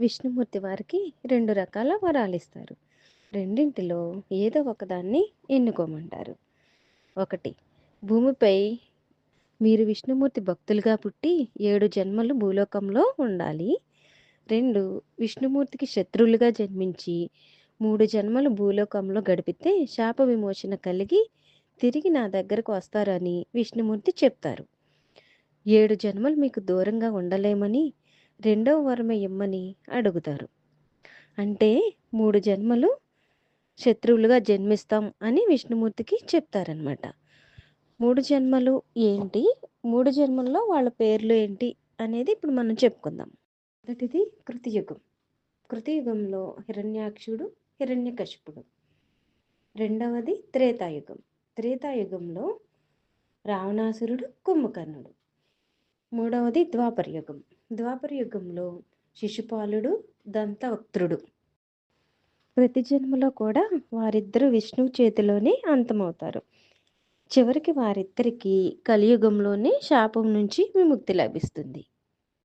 విష్ణుమూర్తి వారికి 2 రకాల వరాలిస్తారు. రెండింటిలో ఏదో ఒకదాన్ని ఎన్నుకోమంటారు. 1. భూమిపై మీరు విష్ణుమూర్తి భక్తులుగా పుట్టి 7 జన్మలు భూలోకంలో ఉండాలి. 2. విష్ణుమూర్తికి శత్రువులుగా జన్మించి 3 జన్మలు భూలోకంలో గడిపితే శాప విమోచన కలిగి తిరిగి నా దగ్గరకు వస్తారని విష్ణుమూర్తి చెప్తారు. 7 జన్మలు మీకు దూరంగా ఉండలేమని రెండవ వరం ఇమ్మని అడుగుతారు. అంటే 3 జన్మలు శత్రువులుగా జన్మిస్తాం అని విష్ణుమూర్తికి చెప్తారనమాట. 3 జన్మలు ఏంటి? 3 జన్మల్లో వాళ్ళ పేర్లు ఏంటి అనేది ఇప్పుడు మనం చెప్పుకుందాం. మొదటిది కృతయుగం. కృతయుగంలో హిరణ్యాక్షుడు, హిరణ్యకశిపుడు. రెండవది త్రేతాయుగం. త్రేతాయుగంలో రావణాసురుడు, కుంభకర్ణుడు. మూడవది ద్వాపరయుగం. ద్వాపరయుగంలో శిశుపాలుడు, దంతవక్త్రుడు. ప్రతి జన్మలో కూడా వారిద్దరూ విష్ణువు చేతిలోనే అంతమవుతారు. చివరికి వారిద్దరికీ కలియుగంలోనే శాపం నుంచి విముక్తి లభిస్తుంది.